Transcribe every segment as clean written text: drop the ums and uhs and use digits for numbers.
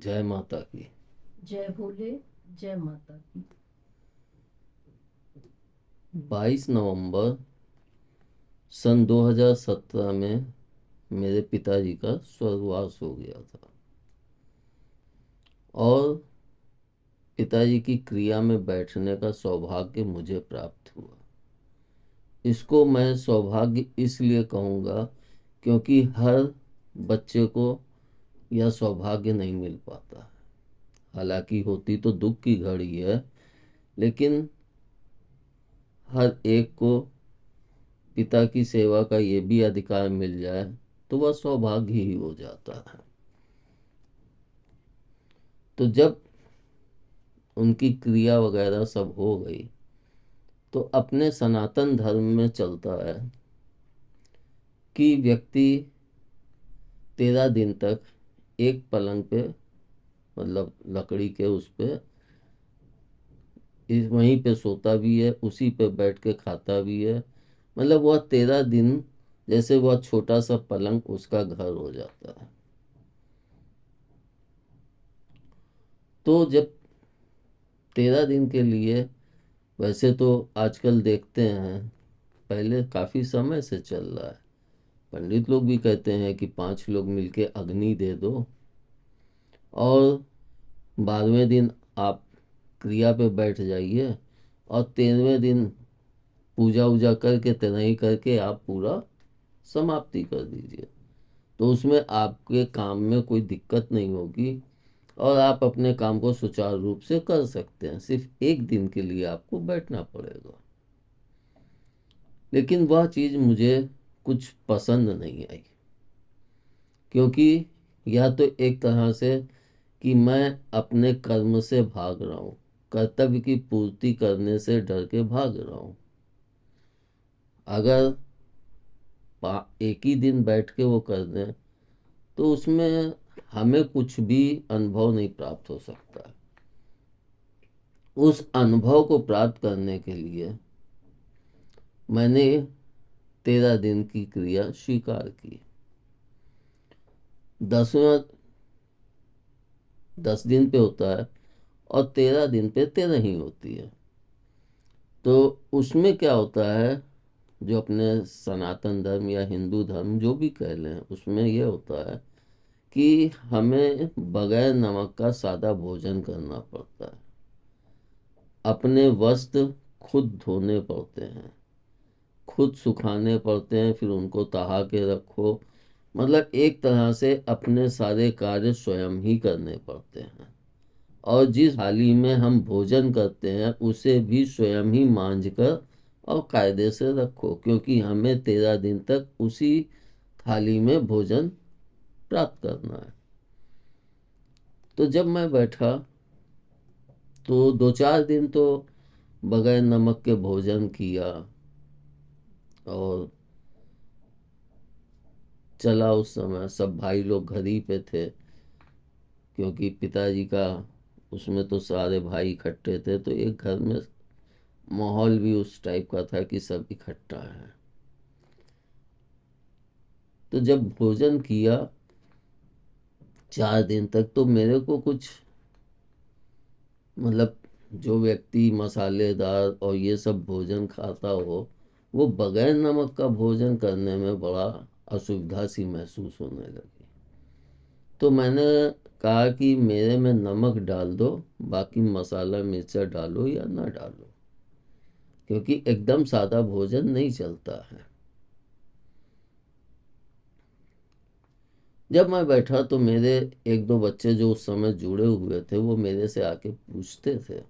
जय माता की। जय भोले। जय माता की। 22 नवंबर सन 2017 में मेरे पिताजी का स्वर्गवास हो गया था और पिताजी की क्रिया में बैठने का सौभाग्य मुझे प्राप्त हुआ। इसको मैं सौभाग्य इसलिए कहूँगा क्योंकि हर बच्चे को यह सौभाग्य नहीं मिल पाता है। हालांकि होती तो दुख की घड़ी है, लेकिन हर एक को पिता की सेवा का ये भी अधिकार मिल जाए तो वह सौभाग्य ही हो जाता है। तो जब उनकी क्रिया वगैरह सब हो गई तो अपने सनातन धर्म में चलता है कि व्यक्ति 13 दिन तक एक पलंग पे, मतलब लकड़ी के उस पे वहीं पे सोता भी है, उसी पे बैठ के खाता भी है। मतलब वह 13 दिन जैसे वह छोटा सा पलंग उसका घर हो जाता है। तो जब 13 दिन के लिए, वैसे तो आजकल देखते हैं, पहले काफी समय से चल रहा है, पंडित लोग भी कहते हैं कि 5 लोग मिलके अग्नि दे दो और 12वें दिन आप क्रिया पे बैठ जाइए और 13वें दिन पूजा वूजा करके तेनाही करके आप पूरा समाप्ति कर दीजिए। तो उसमें आपके काम में कोई दिक्कत नहीं होगी और आप अपने काम को सुचारू रूप से कर सकते हैं। सिर्फ एक दिन के लिए आपको बैठना पड़ेगा। लेकिन वह चीज़ मुझे कुछ पसंद नहीं आई, क्योंकि यह तो एक तरह से कि मैं अपने कर्म से भाग रहा हूँ, कर्तव्य की पूर्ति करने से डर के भाग रहा हूँ। अगर एक ही दिन बैठ के वो कर दें तो उसमें हमें कुछ भी अनुभव नहीं प्राप्त हो सकता। उस अनुभव को प्राप्त करने के लिए मैंने 13 दिन की क्रिया स्वीकार की। 10वें 10 दिन पे होता है और 13 दिन पे 13 ही होती है। तो उसमें क्या होता है, जो अपने सनातन धर्म या हिंदू धर्म जो भी कह लें, उसमें यह होता है कि हमें बगैर नमक का सादा भोजन करना पड़ता है। अपने वस्त्र खुद धोने पड़ते हैं, खुद सुखाने पड़ते हैं, फिर उनको तहा के रखो। मतलब एक तरह से अपने सारे कार्य स्वयं ही करने पड़ते हैं। और जिस थाली में हम भोजन करते हैं उसे भी स्वयं ही मांझ कर और कायदे से रखो, क्योंकि हमें 13 दिन तक उसी थाली में भोजन प्राप्त करना है। तो जब मैं बैठा तो 2-4 दिन तो बगैर नमक के भोजन किया और चला। उस समय सब भाई लोग घर ही पे थे, क्योंकि पिताजी का उसमें तो सारे भाई इकट्ठे थे, तो एक घर में माहौल भी उस टाइप का था कि सब इकट्ठा है। तो जब भोजन किया 4 दिन तक, तो मेरे को कुछ, मतलब जो व्यक्ति मसालेदार और ये सब भोजन खाता हो, वो बगैर नमक का भोजन करने में बड़ा असुविधा सी महसूस होने लगी। तो मैंने कहा कि मेरे में नमक डाल दो, बाकी मसाला मिर्चा डालो या ना डालो, क्योंकि एकदम सादा भोजन नहीं चलता है। जब मैं बैठा तो मेरे एक दो बच्चे जो उस समय जुड़े हुए थे वो मेरे से आके पूछते थे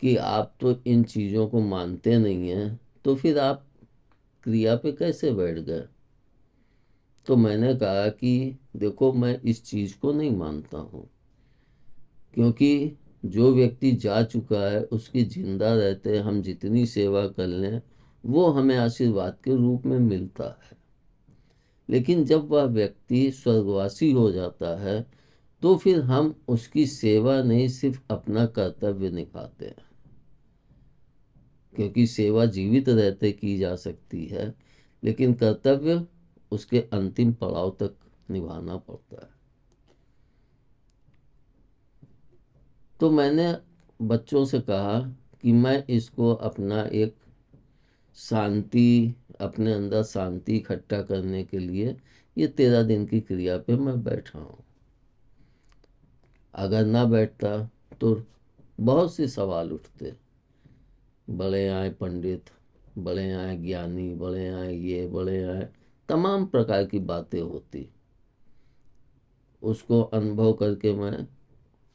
कि आप तो इन चीज़ों को मानते नहीं हैं, तो फिर आप क्रिया पे कैसे बैठ गए। तो मैंने कहा कि देखो, मैं इस चीज़ को नहीं मानता हूँ, क्योंकि जो व्यक्ति जा चुका है उसकी जिंदा रहते हम जितनी सेवा कर लें वो हमें आशीर्वाद के रूप में मिलता है। लेकिन जब वह व्यक्ति स्वर्गवासी हो जाता है तो फिर हम उसकी सेवा नहीं, सिर्फ अपना कर्तव्य निभाते हैं, क्योंकि सेवा जीवित रहते की जा सकती है, लेकिन कर्तव्य उसके अंतिम पड़ाव तक निभाना पड़ता है। तो मैंने बच्चों से कहा कि मैं इसको अपना एक शांति, अपने अंदर शांति इकट्ठा करने के लिए ये 13 दिन की क्रिया पे मैं बैठा हूँ। अगर ना बैठता तो बहुत से सवाल उठते, बड़े आए पंडित, बड़े आए ज्ञानी, बड़े आए ये, बड़े आए, तमाम प्रकार की बातें होती। उसको अनुभव करके मैं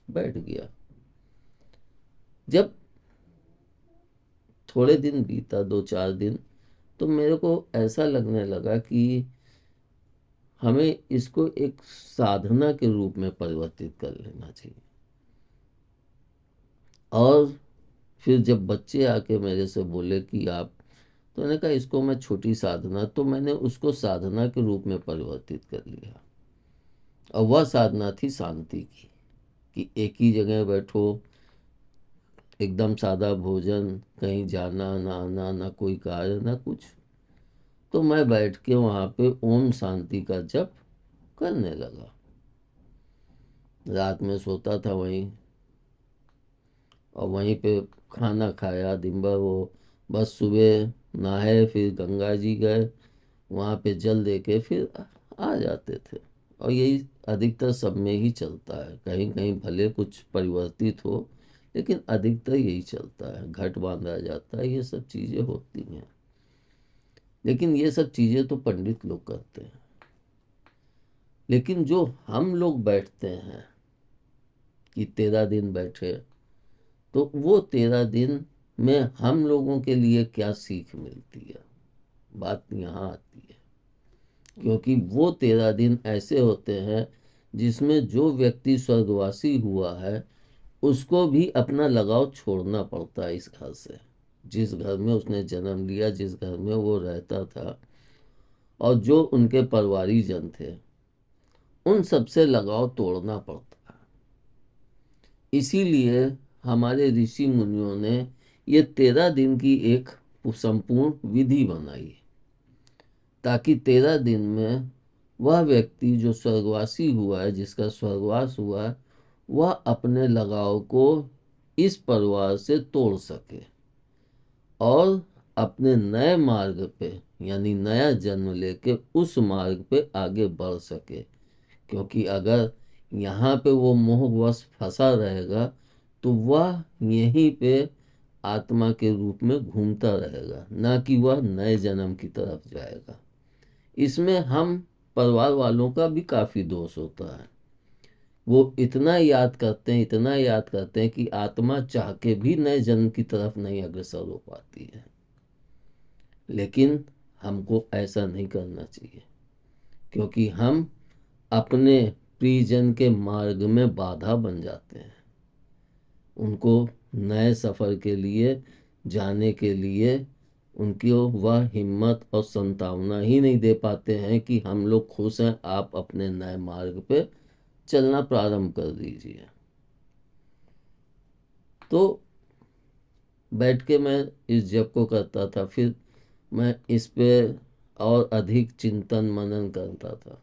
बैठ गया। जब थोड़े दिन बीता, 2-4 दिन, तो मेरे को ऐसा लगने लगा कि हमें इसको एक साधना के रूप में परिवर्तित कर लेना चाहिए। और फिर जब बच्चे आके मेरे से बोले कि आप, तो मैंने कहा इसको मैं छोटी साधना, तो मैंने उसको साधना के रूप में परिवर्तित कर लिया। और वह साधना थी शांति की, कि एक ही जगह बैठो, एकदम सादा भोजन, कहीं जाना ना आना, ना कोई कार्य, ना कुछ। तो मैं बैठ के वहाँ पे ओम शांति का जप करने लगा। रात में सोता था वहीं, और वहीं पे खाना खाया दिन भर। वो बस सुबह नहाए, फिर गंगा जी गए, वहाँ पे जल दे के फिर आ जाते थे। और यही अधिकतर सब में ही चलता है, कहीं कहीं भले कुछ परिवर्तित हो, लेकिन अधिकतर यही चलता है। घट बांधा जाता है, ये सब चीज़ें होती हैं। लेकिन ये सब चीज़ें तो पंडित लोग करते हैं। लेकिन जो हम लोग बैठते हैं कि 13 दिन बैठे, तो वो 13 दिन में हम लोगों के लिए क्या सीख मिलती है, बात यहाँ आती है। क्योंकि वो 13 दिन ऐसे होते हैं जिसमें जो व्यक्ति स्वर्गवासी हुआ है उसको भी अपना लगाव छोड़ना पड़ता है इस घर से। जिस घर में उसने जन्म लिया, जिस घर में वो रहता था, और जो उनके परिवारीजन थे, उन सबसे लगाव तोड़ना पड़ता है। इसीलिए हमारे ऋषि मुनियों ने ये 13 दिन की एक संपूर्ण विधि बनाई, ताकि 13 दिन में वह व्यक्ति जो स्वर्गवासी हुआ है, जिसका स्वर्गवास हुआ है, वह अपने लगाव को इस परिवार से तोड़ सके और अपने नए मार्ग पे, यानी नया जन्म लेके उस मार्ग पे आगे बढ़ सके। क्योंकि अगर यहाँ पे वो मोहवश फंसा रहेगा तो वह यहीं पे आत्मा के रूप में घूमता रहेगा, ना कि वह नए जन्म की तरफ जाएगा। इसमें हम परिवार वालों का भी काफ़ी दोष होता है। वो इतना याद करते हैं, इतना याद करते हैं कि आत्मा चाह के भी नए जन्म की तरफ नहीं अग्रसर हो पाती है। लेकिन हमको ऐसा नहीं करना चाहिए, क्योंकि हम अपने प्रियजन के मार्ग में बाधा बन जाते हैं। उनको नए सफ़र के लिए जाने के लिए उनकी वह हिम्मत और संतावना ही नहीं दे पाते हैं कि हम लोग खुश हैं, आप अपने नए मार्ग पे चलना प्रारंभ कर दीजिए। तो बैठ के मैं इस जप को करता था, फिर मैं इस पे और अधिक चिंतन मनन करता था।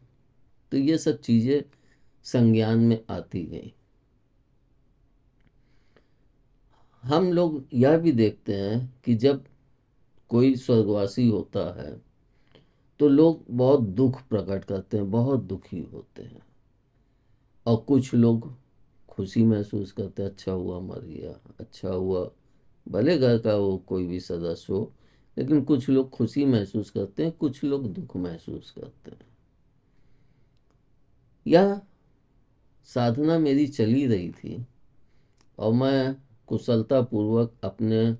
तो ये सब चीज़ें संज्ञान में आती गई। हम लोग यह भी देखते हैं कि जब कोई स्वर्गवासी होता है तो लोग बहुत दुख प्रकट करते हैं, बहुत दुखी होते हैं। और कुछ लोग खुशी महसूस करते हैं, अच्छा हुआ मर गया, अच्छा हुआ, भले घर का वो कोई भी सदस्य हो। लेकिन कुछ लोग खुशी महसूस करते हैं, कुछ लोग दुख महसूस करते हैं। यह साधना मेरी चली रही थी और मैं कुशलतापूर्वक अपने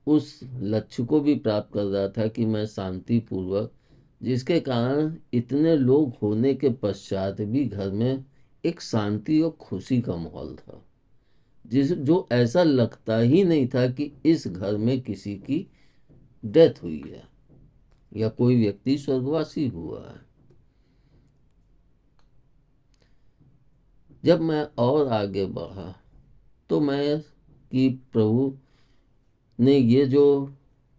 उस लक्ष्य को भी प्राप्त कर रहा था कि मैं शांति पूर्वक, जिसके कारण इतने लोग होने के पश्चात भी घर में एक शांति और खुशी का माहौल था, जिस जो ऐसा लगता ही नहीं था कि इस घर में किसी की डेथ हुई है या कोई व्यक्ति स्वर्गवासी हुआ है। जब मैं और आगे बढ़ा तो मैं कि प्रभु ने ये जो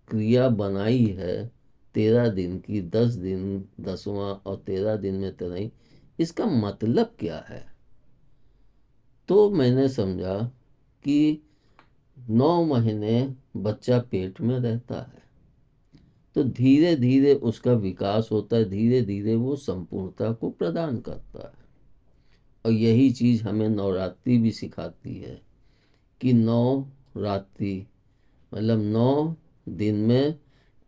क्रिया बनाई है 13 दिन की, 10 दिन 10वां और 13 दिन में तराई, इसका मतलब क्या है। तो मैंने समझा कि 9 महीने बच्चा पेट में रहता है, तो धीरे धीरे उसका विकास होता है, धीरे धीरे वो संपूर्णता को प्रदान करता है। और यही चीज़ हमें नवरात्रि भी सिखाती है कि 9 रात्रि मतलब 9 दिन में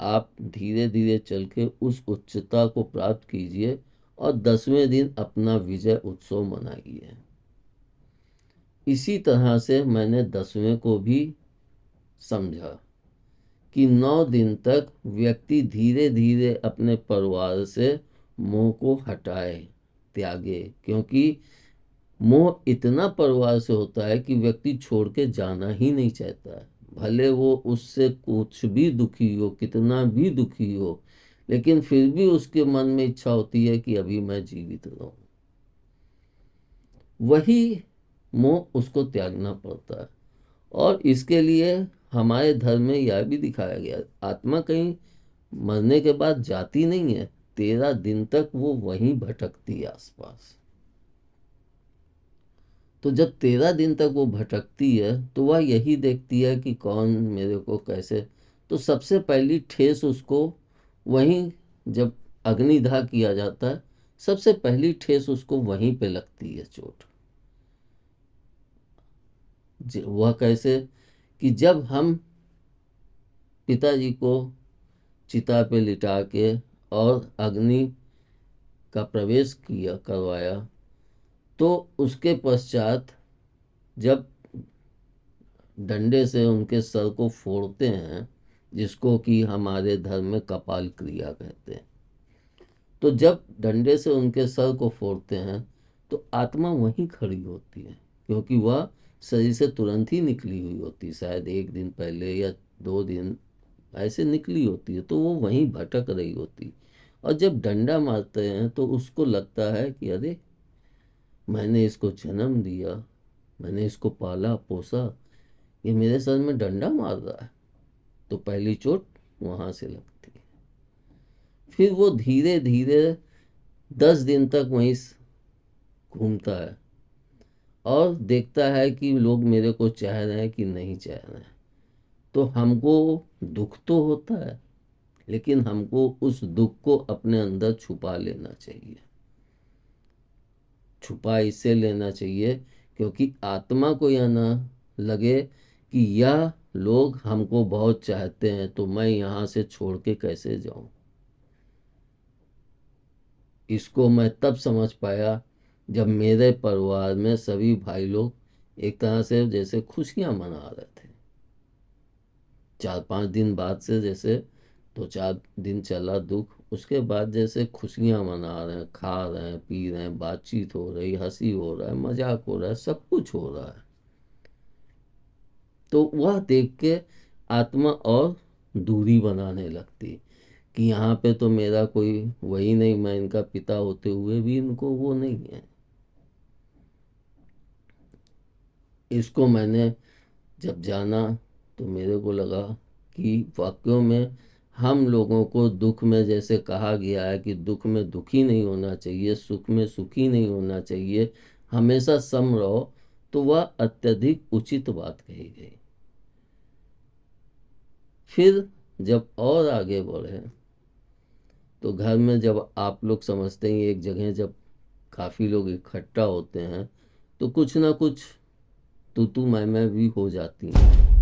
आप धीरे धीरे चल के उस उच्चता को प्राप्त कीजिए और 10वें दिन अपना विजय उत्सव मनाइए। इसी तरह से मैंने 10वें को भी समझा कि 9 दिन तक व्यक्ति धीरे धीरे अपने परिवार से मोह को हटाए, त्यागे, क्योंकि मोह इतना परिवार से होता है कि व्यक्ति छोड़ के जाना ही नहीं चाहता है। भले वो उससे कुछ भी दुखी हो, कितना भी दुखी हो, लेकिन फिर भी उसके मन में इच्छा होती है कि अभी मैं जीवित रहूं। वही मोह उसको त्यागना पड़ता है। और इसके लिए हमारे धर्म में यह भी दिखाया गया, आत्मा कहीं मरने के बाद जाती नहीं है, 13 दिन तक वो वहीं भटकती है आसपास। तो जब 13 दिन तक वो भटकती है तो वह यही देखती है कि कौन मेरे को कैसे, तो सबसे पहली ठेस उसको वहीं, जब अग्निदाह किया जाता है, सबसे पहली ठेस उसको वहीं पे लगती है चोट। वह कैसे कि जब हम पिताजी को चिता पे लिटा के और अग्नि का प्रवेश किया करवाया, तो उसके पश्चात जब डंडे से उनके सर को फोड़ते हैं, जिसको कि हमारे धर्म में कपाल क्रिया कहते हैं, तो जब डंडे से उनके सर को फोड़ते हैं तो आत्मा वहीं खड़ी होती है, क्योंकि वह शरीर से तुरंत ही निकली हुई होती, शायद 1 दिन पहले या 2 दिन ऐसे निकली होती है, तो वो वहीं भटक रही होती। और जब डंडा मारते हैं तो उसको लगता है कि अरे मैंने इसको जन्म दिया, मैंने इसको पाला पोसा, ये मेरे सर में डंडा मार रहा है। तो पहली चोट वहां से लगती है। फिर वो धीरे धीरे 10 दिन तक वहीं घूमता है और देखता है कि लोग मेरे को चाह रहे हैं कि नहीं चाह रहे हैं। तो हमको दुख तो होता है, लेकिन हमको उस दुख को अपने अंदर छुपा लेना चाहिए। छुपा इससे लेना चाहिए क्योंकि आत्मा को यह ना लगे कि यह लोग हमको बहुत चाहते हैं, तो मैं यहाँ से छोड़ के कैसे जाऊं। इसको मैं तब समझ पाया जब मेरे परिवार में सभी भाई लोग एक तरह से जैसे खुशियां मना रहे थे। 4-5 दिन बाद से जैसे 2-4 दिन चला दुख, उसके बाद जैसे खुशियां मना रहे हैं, खा रहे हैं, पी रहे हैं, बातचीत हो रही, हंसी हो रहा है, मजाक हो रहा है, सब कुछ हो रहा है। तो वह देख के आत्मा और दूरी बनाने लगती कि यहाँ पे तो मेरा कोई वही नहीं, मैं इनका पिता होते हुए भी इनको वो नहीं है। इसको मैंने जब जाना तो मेरे को लगा कि वाक्यों में हम लोगों को दुख में जैसे कहा गया है कि दुख में दुखी नहीं होना चाहिए, सुख में सुखी नहीं होना चाहिए, हमेशा सम रहो, तो वह अत्यधिक उचित बात कही गई। फिर जब और आगे बढ़े तो घर में जब आप लोग समझते हैं एक जगह जब काफ़ी लोग इकट्ठा होते हैं तो कुछ ना कुछ तू मैं भी हो जाती हैं।